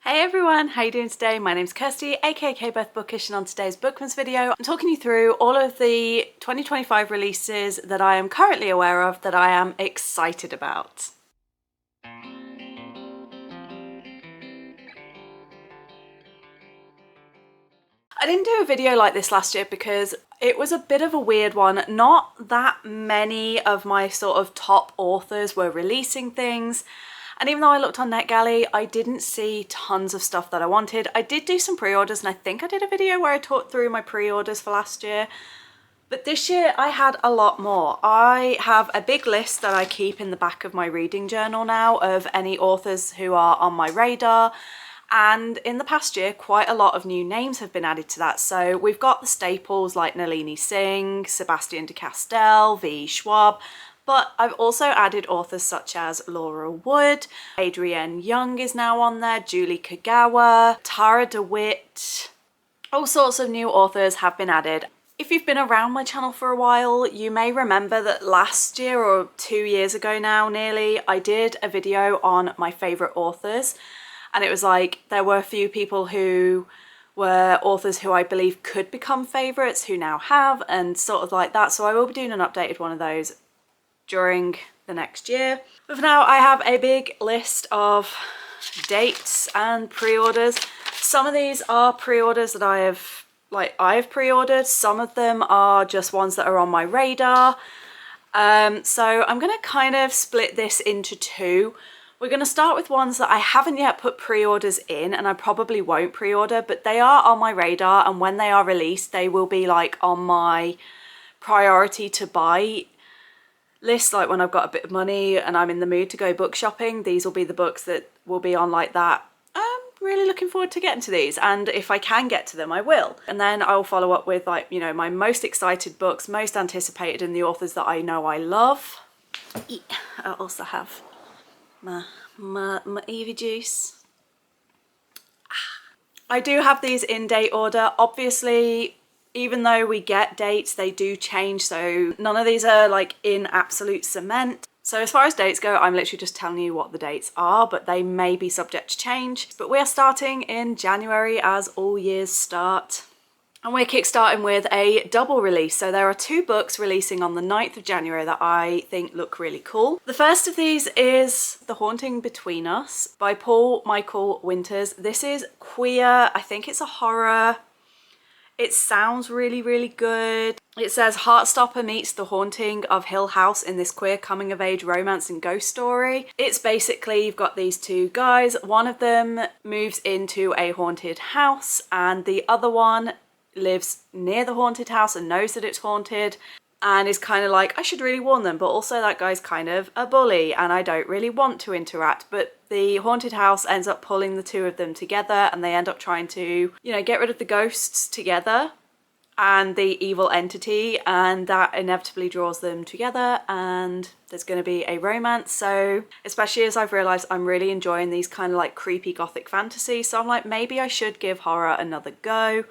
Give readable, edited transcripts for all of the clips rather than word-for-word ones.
Hey everyone, how you doing today? My name's Kirsty, aka Beth Bookish, and on today's Bookman's video, I'm talking you through all of the 2025 releases that I am currently aware of that I am excited about. I didn't do a video like this last year because it was a bit of a weird one. Not that many of my sort of top authors were releasing things. And even though I looked on NetGalley, I didn't see tons of stuff that I wanted. I did do some pre-orders, and I think I did a video where I talked through my pre-orders for last year. But this year I had a lot more. I have a big list that I keep in the back of my reading journal now of any authors who are on my radar. And in the past year, quite a lot of new names have been added to that. So we've got the staples like Nalini Singh, Sebastian de Castell, V. Schwab, but I've also added authors such as Laura Wood, Adrienne Young is now on there, Julie Kagawa, Tara DeWitt. All sorts of new authors have been added. If you've been around my channel for a while, you may remember that last year or 2 years ago now nearly, I did a video on my favourite authors. And it was like, there were a few people who were authors who I believe could become favourites, who now have, and sort of like that. So I will be doing an updated one of those during the next year. But for now, I have a big list of dates and pre-orders. Some of these are pre-orders that I've pre-ordered. Some of them are just ones that are on my radar. So I'm going to kind of split this into two. We're going to start with ones that I haven't yet put pre-orders in, and I probably won't pre-order, but they are on my radar, and when they are released, they will be like on my priority to buy list. Like when I've got a bit of money and I'm in the mood to go book shopping, these will be the books that will be on like that. I'm really looking forward to getting to these, and if I can get to them, I will. And then I'll follow up with like, you know, my most excited books, most anticipated, and the authors that I know I love. I also have my Evie juice. I do have these in date order. Obviously, even though we get dates, they do change, so none of these are like in absolute cement. So as far as dates go, I'm literally just telling you what the dates are, but they may be subject to change. But we are starting in January, as all years start. And we're kickstarting with a double release. So there are two books releasing on the 9th of January that I think look really cool. The first of these is The Haunting Between Us by Paul Michael Winters. This is queer. I think it's a horror. It sounds really, really good. It says Heartstopper meets the haunting of Hill House in this queer coming of age romance and ghost story. It's basically, you've got these two guys. One of them moves into a haunted house and the other one lives near the haunted house and knows that it's haunted and is kind of like, I should really warn them, but also that guy's kind of a bully and I don't really want to interact. But the haunted house ends up pulling the two of them together and they end up trying to, you know, get rid of the ghosts together and the evil entity, and that inevitably draws them together and there's going to be a romance. So especially as I've realised I'm really enjoying these kind of like creepy gothic fantasy, so I'm like, maybe I should give horror another go.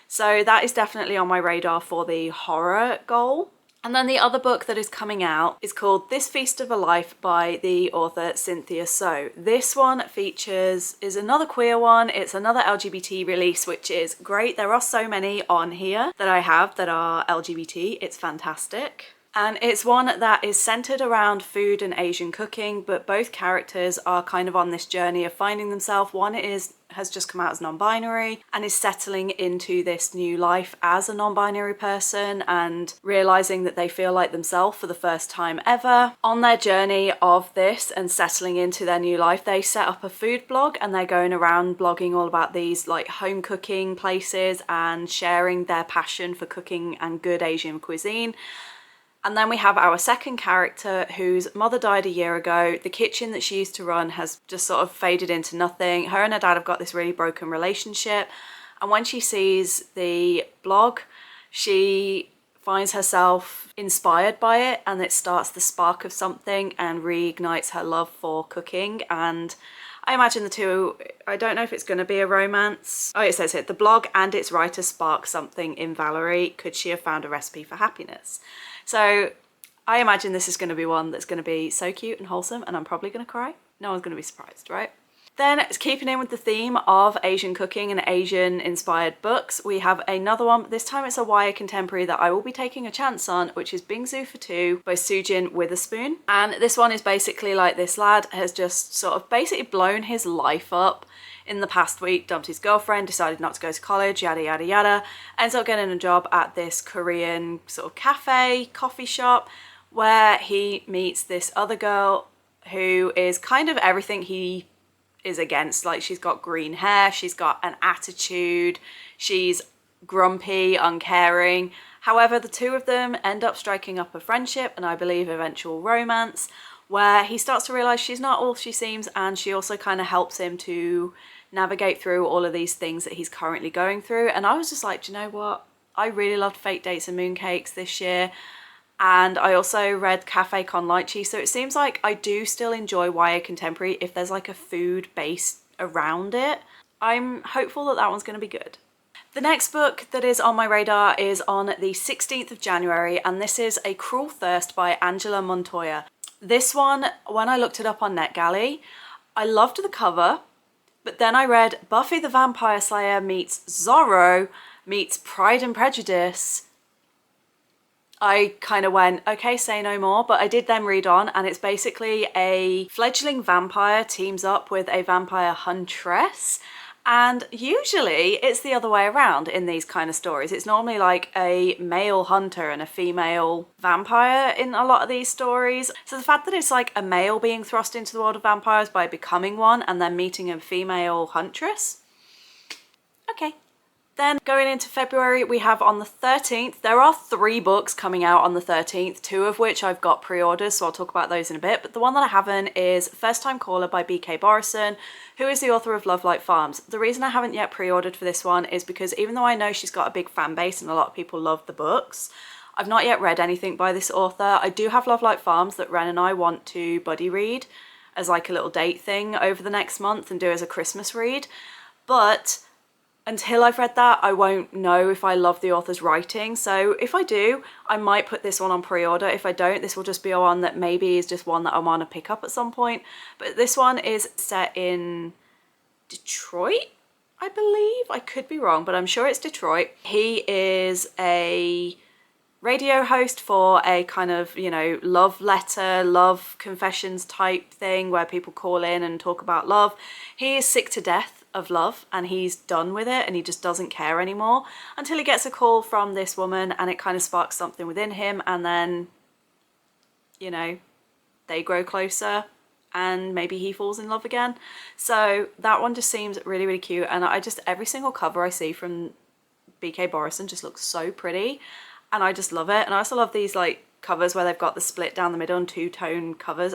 So that is definitely on my radar for the horror goal. And then the other book that is coming out is called This Feast of a Life by the author Cynthia So. This one is another queer one. It's another LGBT release, which is great. There are so many on here that I have that are LGBT. It's fantastic. And it's one that is centered around food and Asian cooking, but both characters are kind of on this journey of finding themselves. One has just come out as non-binary and is settling into this new life as a non-binary person and realizing that they feel like themselves for the first time ever. On their journey of this and settling into their new life, they set up a food blog and they're going around blogging all about these like home cooking places and sharing their passion for cooking and good Asian cuisine. And then we have our second character whose mother died a year ago. The kitchen that she used to run has just sort of faded into nothing. Her and her dad have got this really broken relationship. And when she sees the blog, she finds herself inspired by it and it starts the spark of something and reignites her love for cooking. And I imagine the two, I don't know if it's going to be a romance. Oh, it says here, the blog and its writer spark something in Valerie. Could she have found a recipe for happiness? So I imagine this is going to be one that's going to be so cute and wholesome and I'm probably going to cry. No one's going to be surprised, right? Then, keeping in with the theme of Asian cooking and Asian inspired books, we have another one, but this time it's a YA contemporary that I will be taking a chance on, which is Bingsu for Two by Sujin Witherspoon. And this one is basically like this lad has just sort of basically blown his life up in the past week, dumped his girlfriend, decided not to go to college, yada yada yada, ends up getting a job at this Korean sort of cafe, coffee shop, where he meets this other girl who is kind of everything he is against. Like, she's got green hair, she's got an attitude, she's grumpy, uncaring. However, the two of them end up striking up a friendship and I believe eventual romance, where he starts to realise she's not all she seems, and she also kind of helps him to navigate through all of these things that he's currently going through. And I was just like, do you know what? I really loved Fake Dates and Mooncakes this year. And I also read Cafe Con Lychee, so it seems like I do still enjoy YA contemporary if there's like a food base around it. I'm hopeful that that one's going to be good. The next book that is on my radar is on the 16th of January, and this is A Cruel Thirst by Angela Montoya. This one, when I looked it up on NetGalley, I loved the cover, but then I read Buffy the Vampire Slayer meets Zorro meets Pride and Prejudice. I kind of went, okay, say no more, but I did then read on, and it's basically a fledgling vampire teams up with a vampire huntress, and usually it's the other way around in these kind of stories. It's normally like a male hunter and a female vampire in a lot of these stories. So the fact that it's like a male being thrust into the world of vampires by becoming one and then meeting a female huntress, okay. Then going into February, we have on the 13th, there are 3 books coming out on the 13th, 2 of which I've got pre-orders, so I'll talk about those in a bit. But the one that I haven't is First Time Caller by B.K. Borison, who is the author of Love Like Farms. The reason I haven't yet pre-ordered for this one is because even though I know she's got a big fan base and a lot of people love the books, I've not yet read anything by this author. I do have Love Like Farms that Ren and I want to buddy read as like a little date thing over the next month and do as a Christmas read. But until I've read that, I won't know if I love the author's writing. So if I do, I might put this one on pre-order. If I don't, this will just be one that maybe is just one that I want to pick up at some point. But this one is set in Detroit, I believe. I could be wrong, but I'm sure it's Detroit. He is a radio host for a kind of, you know, love letter, love confessions type thing where people call in and talk about love. He is sick to death of love and he's done with it and he just doesn't care anymore until he gets a call from this woman and it kind of sparks something within him, and then, you know, they grow closer and maybe he falls in love again. So that one just seems really, really cute, and I just, every single cover I see from B.K. Borison just looks so pretty and I just love it. And I also love these like covers where they've got the split down the middle and 2-tone covers.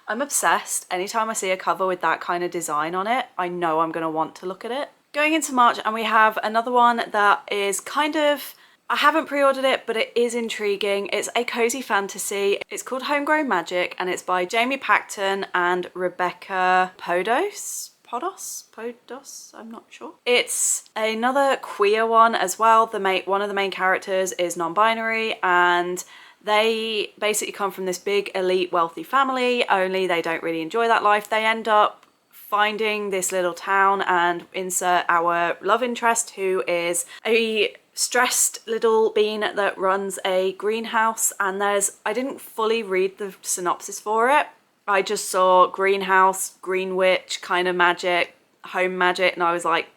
I'm obsessed. Anytime I see a cover with that kind of design on it, I know I'm going to want to look at it. Going into March, and we have another one that is kind of, I haven't pre-ordered it, but it is intriguing. It's a cozy fantasy. It's called Homegrown Magic, and it's by Jamie Pacton and Rebecca Podos, I'm not sure. It's another queer one as well. One of the main characters is non-binary, and they basically come from this big elite wealthy family, only they don't really enjoy that life. They end up finding this little town and insert our love interest, who is a stressed little bean that runs a greenhouse. And I didn't fully read the synopsis for it. I just saw greenhouse, green witch kind of magic, home magic, and I was like,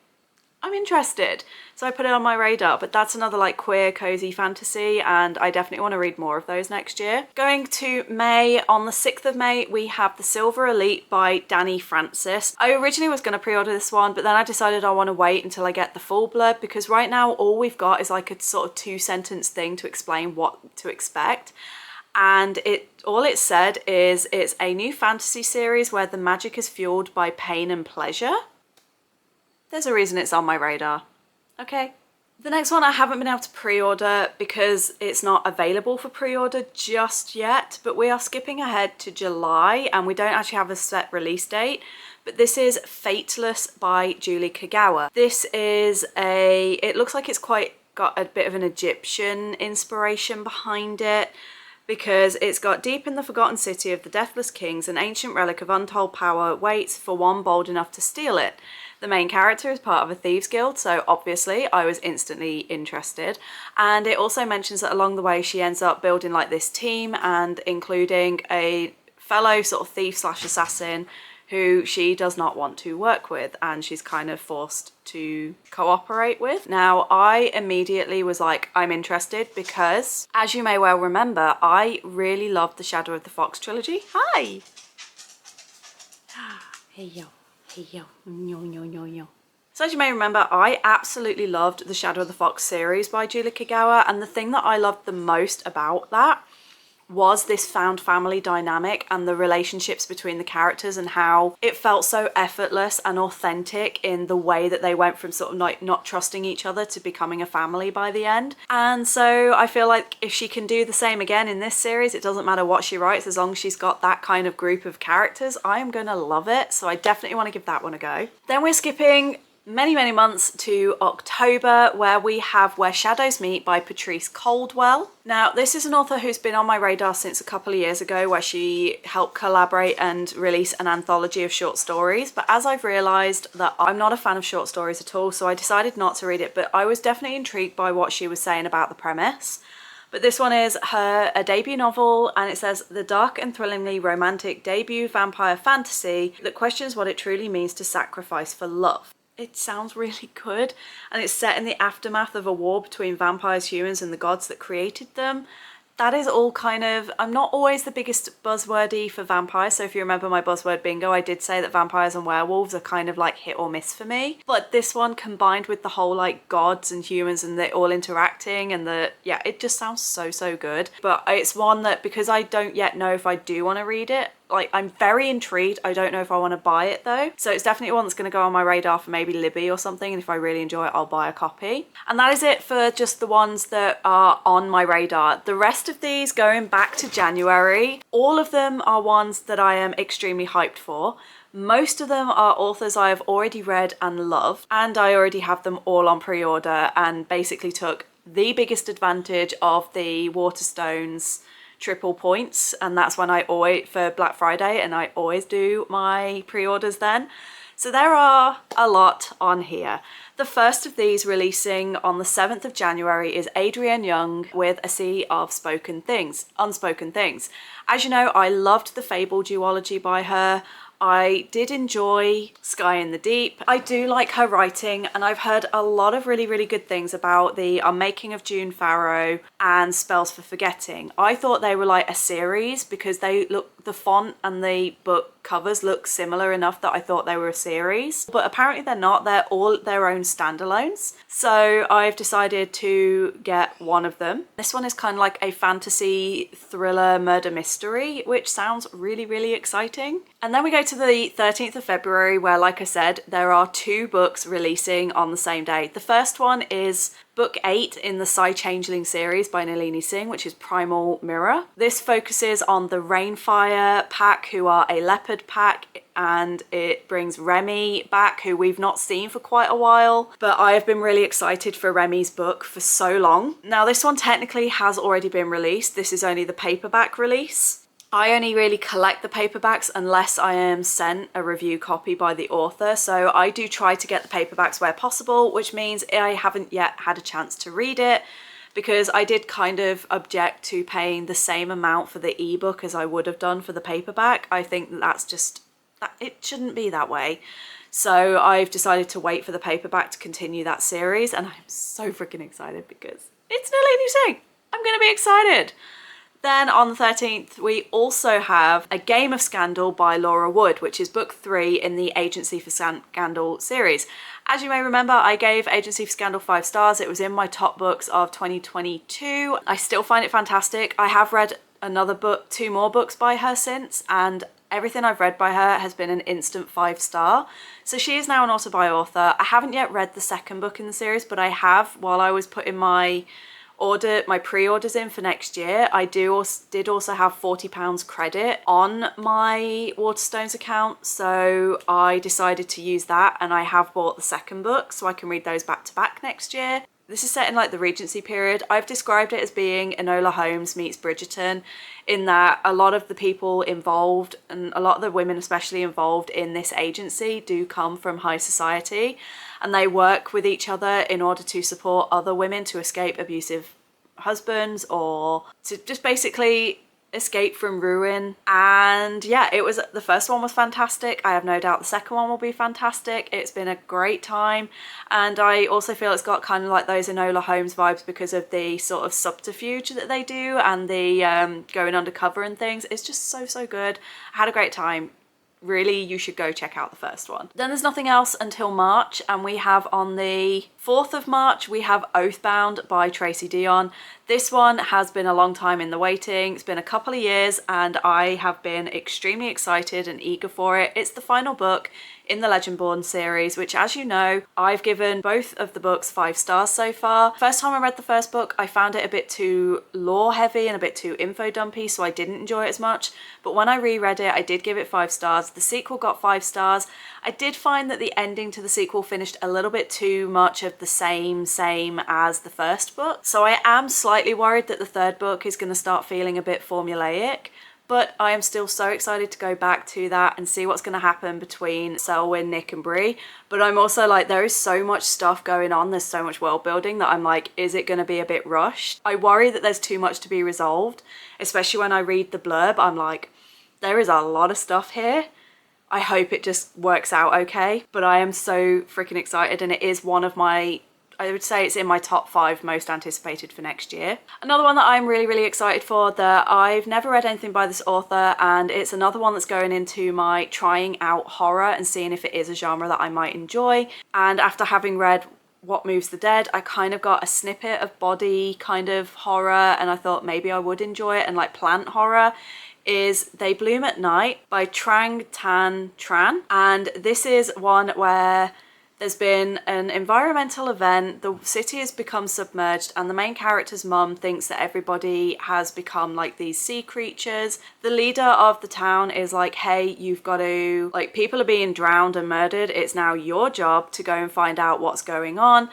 I'm interested. So I put it on my radar, but that's another like queer cozy fantasy, and I definitely want to read more of those next year. Going to May, on the 6th of May, we have The Silver Elite by Danny Francis. I originally was going to pre-order this one, but then I decided I want to wait until I get the full blurb, because right now all we've got is like a sort of 2-sentence thing to explain what to expect. And all it said is it's a new fantasy series where the magic is fueled by pain and pleasure. There's a reason it's on my radar. Okay. The next one I haven't been able to pre-order because it's not available for pre-order just yet, but we are skipping ahead to July and we don't actually have a set release date. But this is Fateless by Julie Kagawa. This is it looks like it's got a bit of an Egyptian inspiration behind it. because it's got deep in the forgotten city of the Deathless Kings, an ancient relic of untold power waits for one bold enough to steal it. The main character is part of a thieves guild, so obviously I was instantly interested. And it also mentions that along the way she ends up building like this team and including a fellow sort of thief slash assassin who she does not want to work with, and she's kind of forced to cooperate with. Now, I immediately was like, I'm interested, because as you may well remember, I really loved the Shadow of the Fox trilogy. Hi! Hey yo, hey yo, yo, yo, yo, yo. So as you may remember, I absolutely loved the Shadow of the Fox series by Julie Kagawa, and the thing that I loved the most about that was this found family dynamic and the relationships between the characters, and how it felt so effortless and authentic in the way that they went from sort of like not trusting each other to becoming a family by the end. And so I feel like if she can do the same again in this series, it doesn't matter what she writes, as long as she's got that kind of group of characters, I am gonna love it. So I definitely want to give that one a go. Then we're skipping many months to October, where we have Where Shadows Meet by Patrice Caldwell. Now, this is an author who's been on my radar since a couple of years ago, where she helped collaborate and release an anthology of short stories. But as I've realised that I'm not a fan of short stories at all, so I decided not to read it, but I was definitely intrigued by what she was saying about the premise. But this one is a debut novel, and it says, the dark and thrillingly romantic debut vampire fantasy that questions what it truly means to sacrifice for love. It sounds really good, and it's set in the aftermath of a war between vampires, humans, and the gods that created them. That is all kind of, I'm not always the biggest buzzwordy for vampires, so if you remember my buzzword bingo, I did say that vampires and werewolves are kind of like hit or miss for me. But this one, combined with the whole like gods and humans and they're all interacting, and yeah, it just sounds so good. But it's one that, because I don't yet know if I do want to read it, like, I'm very intrigued. I don't know if I want to buy it though. So it's definitely one that's going to go on my radar for maybe Libby or something. And if I really enjoy it, I'll buy a copy. And that is it for just the ones that are on my radar. The rest of these, going back to January, all of them are ones that I am extremely hyped for. Most of them are authors I have already read and love, and I already have them all on pre-order, and basically took the biggest advantage of the Waterstones triple points, and that's when I always, for Black Friday, and I always do my pre-orders then. So there are a lot on here. The first of these, releasing on the 7th of January, is Adrienne Young with A Sea of Unspoken Things. As you know, I loved the Fable duology by her. I did enjoy Sky in the Deep. I do like her writing, and I've heard a lot of really good things about the Unmaking of June Farrow and Spells for Forgetting. I thought they were like a series because they look, the font and the book covers look similar enough that I thought they were a series, but apparently they're not. They're all their own standalones. So I've decided to get one of them. This one is kind of like a fantasy thriller murder mystery, which sounds really exciting. And then we go to the 13th of February, where, like I said, there are 2 books releasing on the same day. The first one is Book 8 in the Psy Changeling series by Nalini Singh, which is Primal Mirror. This focuses on the Rainfire pack, who are a leopard pack, and it brings Remy back, who we've not seen for quite a while, but I have been really excited for Remy's book for so long. Now, this one technically has already been released. This is only the paperback release. I only really collect the paperbacks unless I am sent a review copy by the author, so I do try to get the paperbacks where possible, which means I haven't yet had a chance to read it, because I did kind of object to paying the same amount for the ebook as I would have done for the paperback. I think that's just, it shouldn't be that way. So I've decided to wait for the paperback to continue that series, and I'm so freaking excited because it's Nalini Singh. I'm gonna be excited. Then on the 13th, we also have A Game of Scandal by Laura Wood, which is book 3 in the Agency for Scandal series. As you may remember, I gave Agency for Scandal 5 stars. It was in my top books of 2022. I still find it fantastic. I have read another book, 2 more books by her since, and everything I've read by her has been an instant 5-star. So she is now an author-by author. I haven't yet read the second book in the series, but I have while I was putting my pre-orders in for next year. I did also have £40 credit on my Waterstones account, so I decided to use that, and I have bought the second book so I can read those back to back next year. this is set in like the Regency period. I've described it as being Enola Holmes meets Bridgerton, in that a lot of the people involved, and a lot of the women especially involved in this agency, do come from high society, and they work with each other in order to support other women to escape abusive husbands, or to just basically escape from ruin. And yeah, the first one was fantastic. I have no doubt the second one will be fantastic. It's been a great time, and I also feel it's got kind of like those Enola Holmes vibes because of the sort of subterfuge that they do, and the going undercover and things. It's just so good. I had a great time. Really, you should go check out the first one. Then there's nothing else until March, and we have on the 4th of March, we have Oathbound by Tracy Deonn. This one has been a long time in the waiting. It's been a couple of years, and I have been extremely excited and eager for it. It's the final book in the Legendborn series, which, as you know, I've given both of the books 5 stars so far. First time I read the first book, I found it a bit too lore heavy and a bit too info dumpy, so I didn't enjoy it as much. But when I reread it, I did give it 5 stars. The sequel got 5 stars. I did find that the ending to the sequel finished a little bit too much of the same as the first book. So I am slightly worried that the third book is going to start feeling a bit formulaic. But I am still so excited to go back to that and see what's going to happen between Selwyn, Nick and Bree. But I'm also like, there is so much stuff going on, there's so much world building that I'm like, is it going to be a bit rushed? I worry that there's too much to be resolved, especially when I read the blurb. I'm like, there is a lot of stuff here. I hope it just works out okay. But I am so freaking excited, and it is one of my, I would say it's in my top 5 most anticipated for next year. Another one that I'm really excited for, that I've never read anything by this author, and it's another one that's going into my trying out horror and seeing if it is a genre that I might enjoy. And after having read What Moves the Dead, I kind of got a snippet of body kind of horror, and I thought maybe I would enjoy it. And like plant horror is They Bloom at Night by Trang Tan Tran. And this is one where there's been an environmental event, the city has become submerged, and the main character's mum thinks that everybody has become like these sea creatures. The leader of the town is like, hey, you've got to, like, people are being drowned and murdered. It's now your job to go and find out what's going on.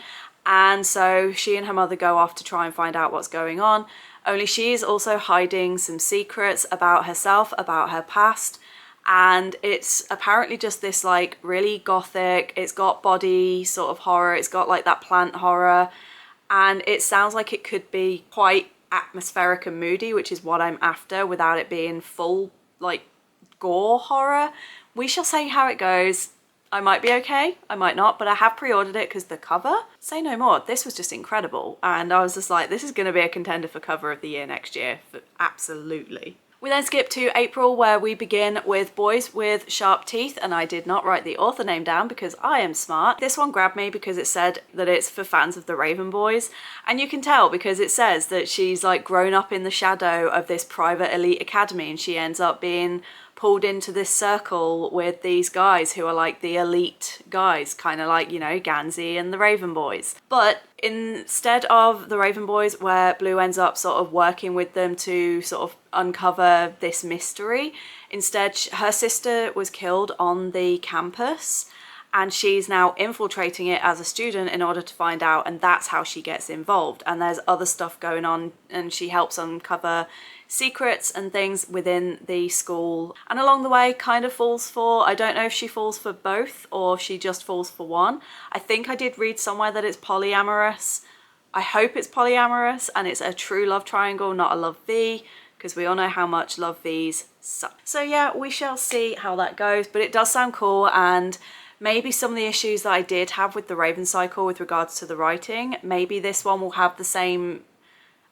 And so she and her mother go off to try and find out what's going on. Only she is also hiding some secrets about herself, about her past. And it's apparently just this like really gothic, it's got body sort of horror, it's got like that plant horror, and it sounds like it could be quite atmospheric and moody, which is what I'm after, without it being full like gore horror. We shall see how it goes. I might be okay, I might not, but I have pre-ordered it because the cover, say no more, this was just incredible. And I was just like, this is going to be a contender for cover of the year next year, absolutely. We then skip to April, where we begin with Boys with Sharp Teeth, and I did not write the author name down because I am smart. This one grabbed me because it said that it's for fans of the Raven Boys, and you can tell because it says that she's like grown up in the shadow of this private elite academy, and she ends up being pulled into this circle with these guys who are like the elite guys, kind of like, you know, Gansey and the Raven Boys. But instead of the Raven Boys, where Blue ends up sort of working with them to sort of uncover this mystery, instead her sister was killed on the campus, and she's now infiltrating it as a student in order to find out, and that's how she gets involved. And there's other stuff going on, and she helps uncover secrets and things within the school, and along the way kind of falls for, I don't know if she falls for both or she just falls for one. I think I did read somewhere that it's polyamorous. I hope it's polyamorous and it's a true love triangle, not a love V, because we all know how much love Vs suck. So yeah, we shall see how that goes, but it does sound cool. And maybe some of the issues that I did have with the Raven Cycle with regards to the writing, maybe this one will have the same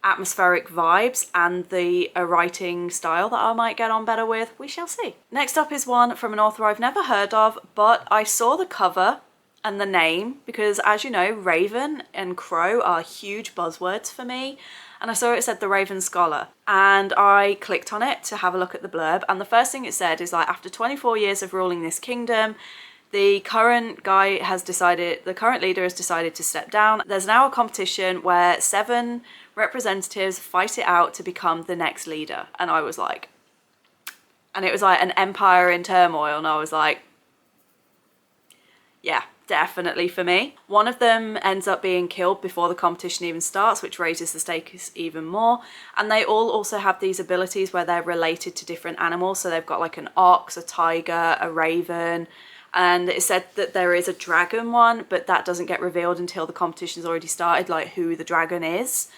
atmospheric vibes and the writing style that I might get on better with. We shall see. Next up is one from an author I've never heard of, but I saw the cover and the name because, as you know, Raven and Crow are huge buzzwords for me, and I saw it said The Raven Scholar, and I clicked on it to have a look at the blurb, and the first thing it said is like, after 24 years of ruling this kingdom, the current leader has decided to step down. There's now a competition where 7 representatives fight it out to become the next leader. And I was like, and it was like an empire in turmoil, and I was like, yeah, definitely for me. One of them ends up being killed before the competition even starts, which raises the stakes even more. And they all also have these abilities where they're related to different animals. So they've got like an ox, a tiger, a raven, and it said that there is a dragon one, but that doesn't get revealed until the competition's already started, like who the dragon is.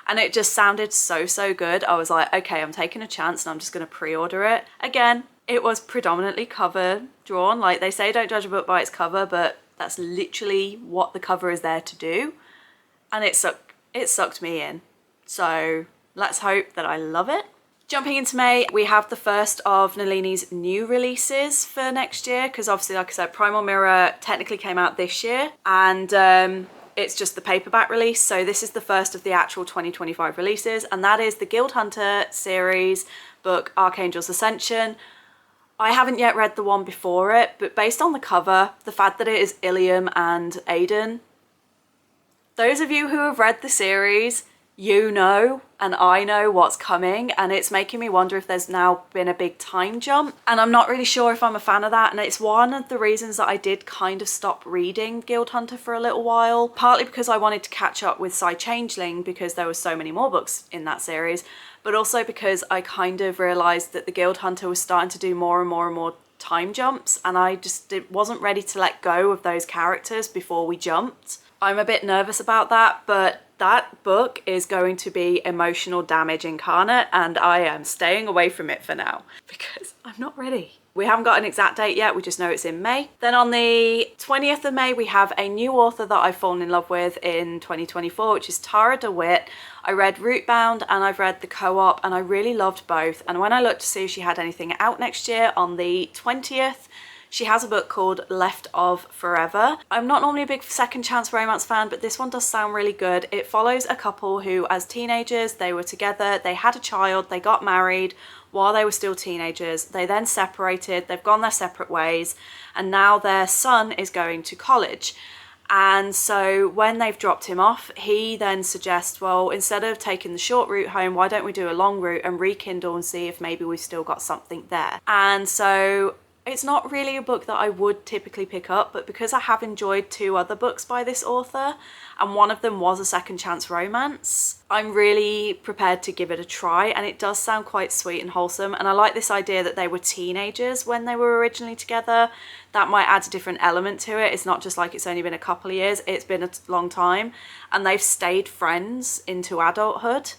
And it just sounded so good. I was like, okay, I'm taking a chance and I'm just going to pre-order it. Again, it was predominantly cover drawn. Like they say, don't judge a book by its cover, but that's literally what the cover is there to do. And it sucked me in. So let's hope that I love it. Jumping into May, we have the first of Nalini's new releases for next year, because obviously, like I said, Primal Mirror technically came out this year, and it's just the paperback release. So this is the first of the actual 2025 releases, and that is the Guild Hunter series book, Archangel's Ascension. I haven't yet read the one before it, but based on the cover, the fact that it is Ilium and Aiden, those of you who have read the series, you know, and I know what's coming, and it's making me wonder if there's now been a big time jump, and I'm not really sure if I'm a fan of that. And it's one of the reasons that I did kind of stop reading Guild Hunter for a little while, partly because I wanted to catch up with Psy Changeling because there were so many more books in that series, but also because I kind of realized that the Guild Hunter was starting to do more and more time jumps, and I just wasn't ready to let go of those characters before we jumped. I'm a bit nervous about that, but that book is going to be emotional damage incarnate, and I am staying away from it for now because I'm not ready. We haven't got an exact date yet, we just know it's in May. Then on the 20th of May, we have a new author that I've fallen in love with in 2024, which is Tara DeWitt. I read Rootbound and I've read The Co-op, and I really loved both. And when I looked to see if she had anything out next year on the 20th, she has a book called Left of Forever. I'm not normally a big second chance romance fan, but this one does sound really good. It follows a couple who, as teenagers, they were together, they had a child, they got married while they were still teenagers. They then separated, they've gone their separate ways, and now their son is going to college. And so when they've dropped him off, he then suggests, well, instead of taking the short route home, why don't we do a long route and rekindle and see if maybe we've still got something there. And so it's not really a book that I would typically pick up, but because I have enjoyed two other books by this author, and one of them was a second chance romance, I'm really prepared to give it a try, and it does sound quite sweet and wholesome. And I like this idea that they were teenagers when they were originally together. That might add a different element to it. It's not just like it's only been a couple of years, it's been a long time, and they've stayed friends into adulthood.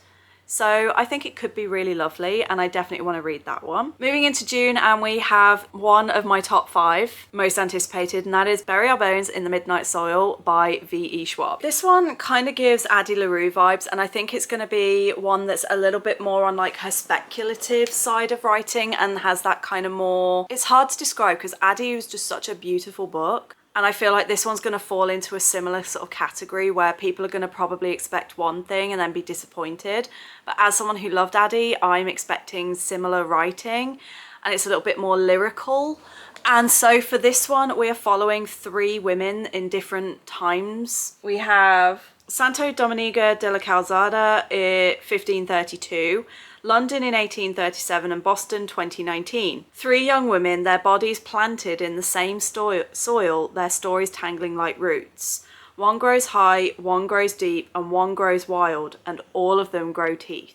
So I think it could be really lovely, and I definitely want to read that one. Moving into June, and we have one of my top 5 most anticipated, and that is Bury Our Bones in the Midnight Soil by V.E. Schwab. This one kind of gives Addie LaRue vibes, and I think it's going to be one that's a little bit more on like her speculative side of writing, and has that kind of more, it's hard to describe because Addie was just such a beautiful book. And I feel like this one's going to fall into a similar sort of category where people are going to probably expect one thing and then be disappointed. But as someone who loved Addie, I'm expecting similar writing, and it's a little bit more lyrical. And so for this one, we are following 3 women in different times. We have Santo Domingo de la Calzada in 1532, London in 1837, and Boston 2019. 3 young women, their bodies planted in the same soil, their stories tangling like roots. One grows high, one grows deep, and one grows wild, and all of them grow teeth.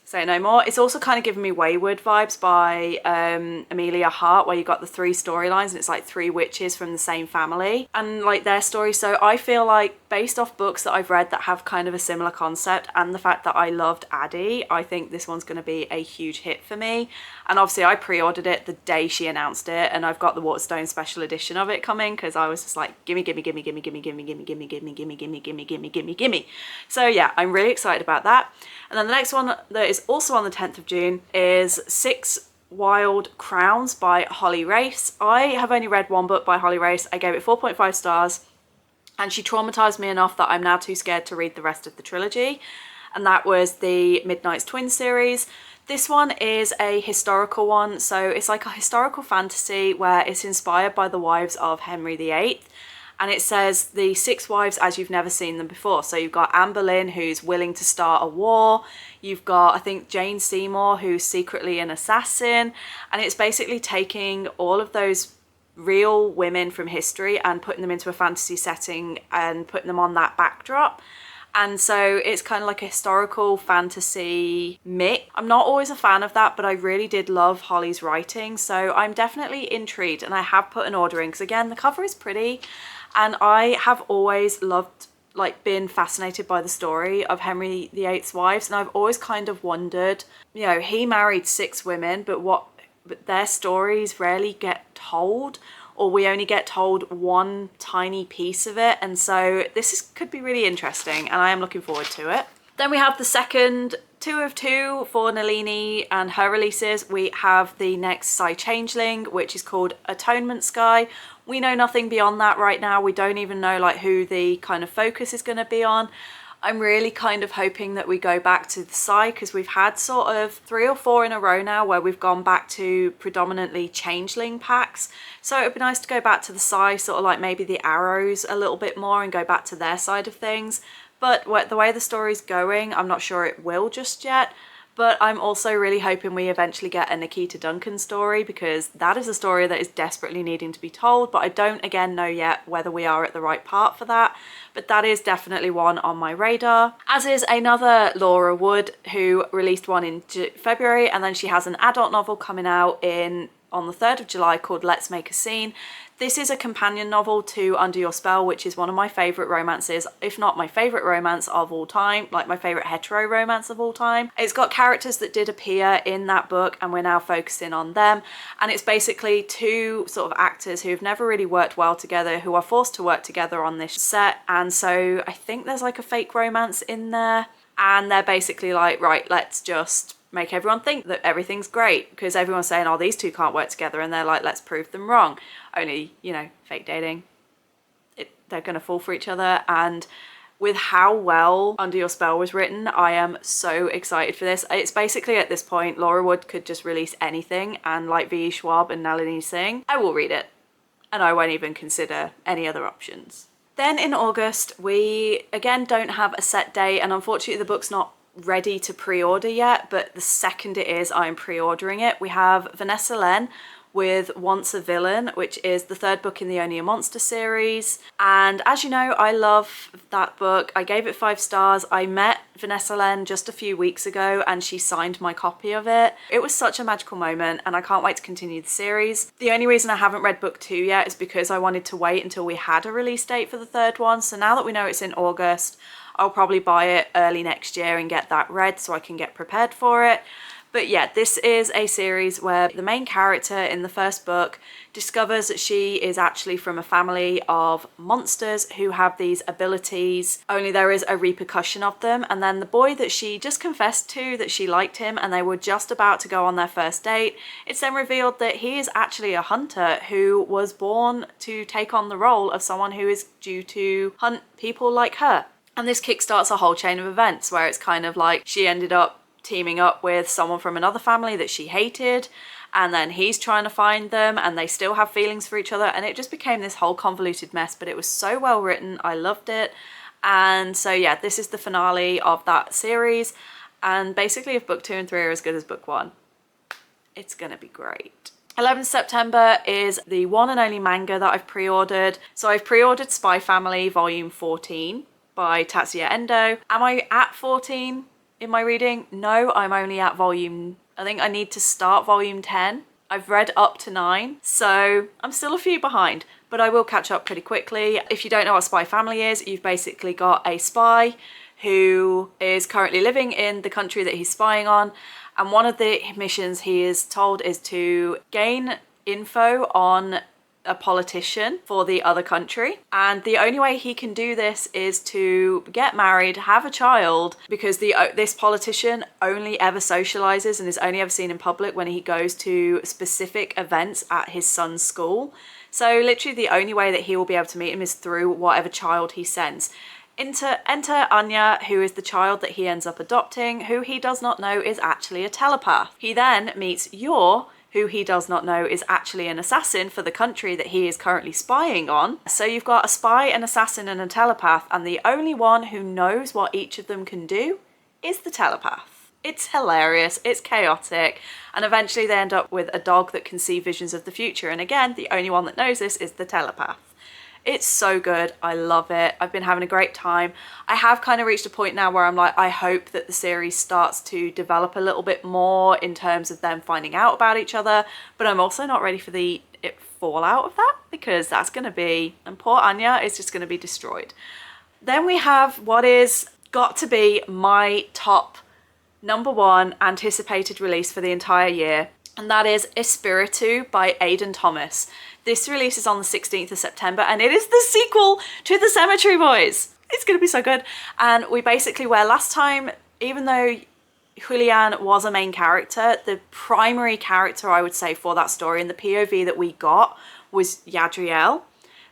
Say no more. It's also kind of giving me Wayward vibes by Amelia Hart, where you got the 3 storylines and it's like 3 witches from the same family and like their story. So I feel like based off books that I've read that have kind of a similar concept, and the fact that I loved Addie, I think this one's going to be a huge hit for me. And obviously I pre-ordered it the day she announced it, and I've got the Waterstone special edition of it coming because I was just like, gimme, gimme, gimme, gimme, gimme, gimme, gimme, gimme, gimme, gimme, gimme, gimme, gimme, gimme, gimme. So yeah, I'm really excited about that. And then the next one that is also on the 10th of June is 6 Wild Crowns by Holly Race. I have only read one book by Holly Race. I gave it 4.5 stars, and she traumatized me enough that I'm now too scared to read the rest of the trilogy. And that was the Midnight's Twin series. This one is a historical one, so it's like a historical fantasy where it's inspired by the wives of Henry VIII. And it says the 6 wives as you've never seen them before. So you've got Anne Boleyn, who's willing to start a war. You've got, I think, Jane Seymour, who's secretly an assassin. And it's basically taking all of those real women from history and putting them into a fantasy setting and putting them on that backdrop. And so it's kind of like a historical fantasy mix. I'm not always a fan of that, but I really did love Holly's writing. So I'm definitely intrigued, and I have put an order in because, again, the cover is pretty. And I have always loved, like, been fascinated by the story of Henry VIII's wives. And I've always kind of wondered, you know, he married 6 women, but their stories rarely get told, or we only get told one tiny piece of it. And so could be really interesting, and I am looking forward to it. Then we have the second 2 of 2 for Nalini and her releases. We have the next Psy Changeling, which is called Atonement Sky. We know nothing beyond that right now. We don't even know like who the kind of focus is going to be on. I'm really kind of hoping that we go back to the Psy, because we've had sort of 3 or 4 in a row now where we've gone back to predominantly Changeling packs. So it would be nice to go back to the Psy, sort of like maybe the Arrows a little bit more, and go back to their side of things. But the way the story's going, I'm not sure it will just yet. But I'm also really hoping we eventually get a Nikita Duncan story, because that is a story that is desperately needing to be told. But I don't, again, know yet whether we are at the right part for that. But that is definitely one on my radar. As is another Laura Wood, who released one in February, and then she has an adult novel coming out on the 3rd of July called Let's Make a Scene. This is a companion novel to Under Your Spell, which is one of my favourite romances, if not my favourite romance of all time, like my favourite hetero romance of all time. It's got characters that did appear in that book, and we're now focusing on them. And it's basically 2 sort of actors who've never really worked well together, who are forced to work together on this set. And so I think there's like a fake romance in there. And they're basically like, right, let's just make everyone think that everything's great, because everyone's saying, oh, these 2 can't work together, and they're like, let's prove them wrong. Only, you know, fake dating, they're gonna fall for each other. And with how well Under Your Spell was written, I am so excited for this. It's basically, at this point, Laura Wood could just release anything, and like V.E. Schwab and Nalini Singh, I will read it, and I won't even consider any other options. Then in August, we again don't have a set date, and unfortunately the book's not ready to pre-order yet, but the second it is, I'm pre-ordering it. We have Vanessa Len with Once a Villain, which is the 3rd book in the Only a Monster series. And as you know, I love that book. I gave it 5 stars. I met Vanessa Len just a few weeks ago, and she signed my copy of it. It was such a magical moment, and I can't wait to continue the series. The only reason I haven't read book 2 yet is because I wanted to wait until we had a release date for the 3rd one. So now that we know it's in August, I'll probably buy it early next year and get that read so I can get prepared for it. But yeah, this is a series where the main character in the 1st book discovers that she is actually from a family of monsters who have these abilities, only there is a repercussion of them. And then the boy that she just confessed to that she liked him, and they were just about to go on their first date, it's then revealed that he is actually a hunter who was born to take on the role of someone who is due to hunt people like her. And this kickstarts a whole chain of events where it's kind of like she ended up teaming up with someone from another family that she hated, and then he's trying to find them, and they still have feelings for each other, and it just became this whole convoluted mess. But it was so well written, I loved it. And so yeah, this is the finale of that series, and basically if book 2 and 3 are as good as book 1, it's gonna be great. 11th September is the one and only manga that I've pre-ordered. So I've pre-ordered Spy Family volume 14 by Tatsuya Endo. Am I at 14 in my reading? No, I'm only at volume, I think I need to start volume 10. I've read up to 9, so I'm still a few behind, but I will catch up pretty quickly. If you don't know what Spy Family is, you've basically got a spy who is currently living in the country that he's spying on, and one of the missions he is told is to gain info on a politician for the other country, and the only way he can do this is to get married, have a child, because this politician only ever socializes and is only ever seen in public when he goes to specific events at his son's school. So literally the only way that he will be able to meet him is through whatever child he sends. Enter Anya, who is the child that he ends up adopting, who he does not know is actually a telepath. He then meets Yor, who he does not know is actually an assassin for the country that he is currently spying on. So you've got a spy, an assassin, and a telepath, and the only one who knows what each of them can do is the telepath. It's hilarious, it's chaotic, and eventually they end up with a dog that can see visions of the future. And again, the only one that knows this is the telepath. It's so good. I love it. I've been having a great time. I have kind of reached a point now where I'm like, I hope that the series starts to develop a little bit more in terms of them finding out about each other, but I'm also not ready for the fallout of that, because that's going to be, and poor Anya is just going to be destroyed. Then we have what is got to be my top #1 anticipated release for the entire year, and that is Espiritu by Aidan Thomas. This releases on the 16th of September, and it is the sequel to The Cemetery Boys. It's going to be so good. And we basically, where last time, even though Julian was a main character, the primary character, I would say, for that story and the POV that we got was Yadriel.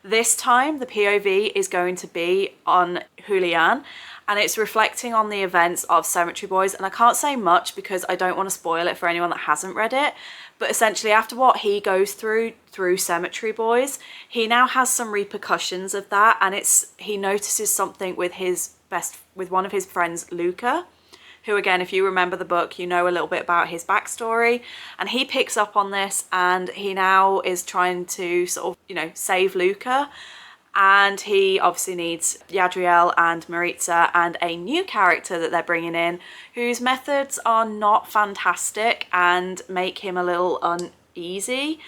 This time, the POV is going to be on Julian, and it's reflecting on the events of Cemetery Boys. And I can't say much because I don't want to spoil it for anyone that hasn't read it. But essentially, after what he goes through Cemetery Boys, he now has some repercussions of that, and he notices something with one of his friends, Luca, who, again, if you remember the book, you know a little bit about his backstory, and he picks up on this, and he now is trying to sort of, save Luca. And he obviously needs Yadriel and Maritza and a new character that they're bringing in, whose methods are not fantastic and make him a little uneasy.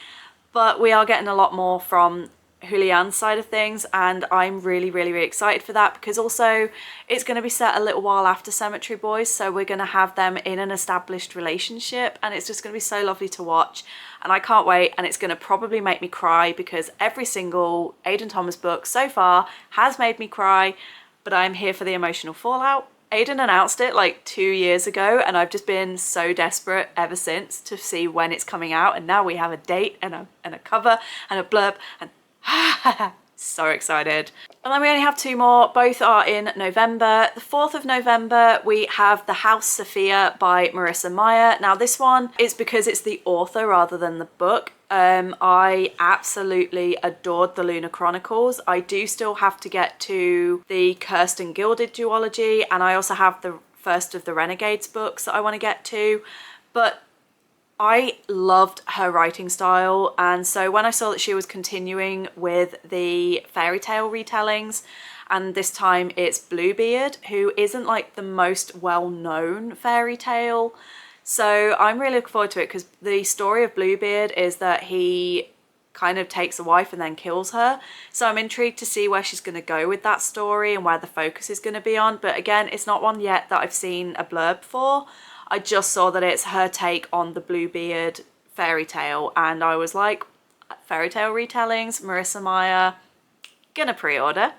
But we are getting a lot more from Julian's side of things, and I'm really, really, really excited for that, because also it's going to be set a little while after Cemetery Boys, so we're going to have them in an established relationship, and it's just going to be so lovely to watch, and I can't wait. And it's going to probably make me cry, because every single Aidan Thomas book so far has made me cry, but I'm here for the emotional fallout. Aidan announced it like 2 years ago, and I've just been so desperate ever since to see when it's coming out, and now we have a date and a cover and a blurb, and so excited. And then we only have 2 more. Both are in November. The 4th of November, we have The House Sophia by Marissa Meyer. Now this one is because it's the author rather than the book. I absolutely adored the Lunar Chronicles. I do still have to get to the Cursed and Gilded duology, and I also have the first of the Renegades books that I want to get to, but I loved her writing style, and so when I saw that she was continuing with the fairy tale retellings, and this time it's Bluebeard, who isn't like the most well-known fairy tale, so I'm really looking forward to it, because the story of Bluebeard is that he kind of takes a wife and then kills her, so I'm intrigued to see where she's going to go with that story and where the focus is going to be on. But again, it's not one yet that I've seen a blurb for. I just saw that it's her take on the Bluebeard fairy tale, and I was like, fairy tale retellings, Marissa Meyer, gonna pre-order.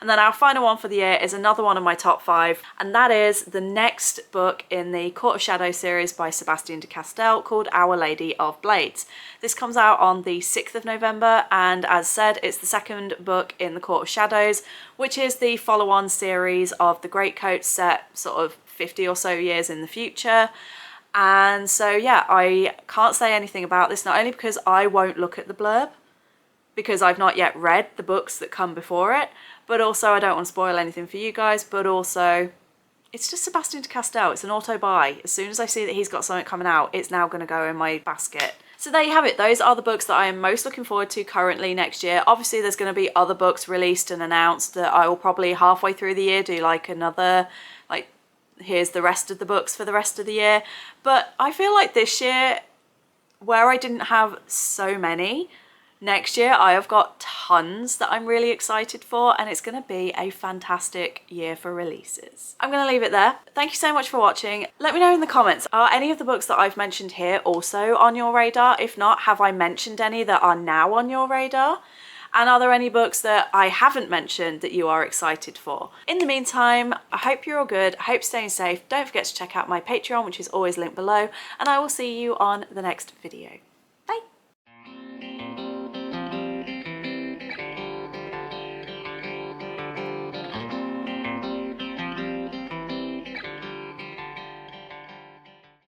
And then our final one for the year is another one of my top 5, and that is the next book in the Court of Shadows series by Sebastian de Castell, called Our Lady of Blades. This comes out on the 6th of November, and as said, it's the second book in the Court of Shadows, which is the follow-on series of the Greatcoat, set sort of 50 or so years in the future. And so yeah, I can't say anything about this, not only because I won't look at the blurb, because I've not yet read the books that come before it, but also I don't want to spoil anything for you guys, but also it's just Sebastian de Castell. It's an auto buy. As soon as I see that he's got something coming out, it's now going to go in my basket. So there you have it. Those are the books that I am most looking forward to currently next year. Obviously there's going to be other books released and announced that I will probably halfway through the year do like another, like, here's the rest of the books for the rest of the year. But I feel like this year, where I didn't have so many, next year I have got tons that I'm really excited for, and it's going to be a fantastic year for releases. I'm going to leave it there. Thank you so much for watching. Let me know in the comments, are any of the books that I've mentioned here also on your radar? If not, have I mentioned any that are now on your radar? And are there any books that I haven't mentioned that you are excited for? In the meantime, I hope you're all good. I hope you're staying safe. Don't forget to check out my Patreon, which is always linked below, and I will see you on the next video.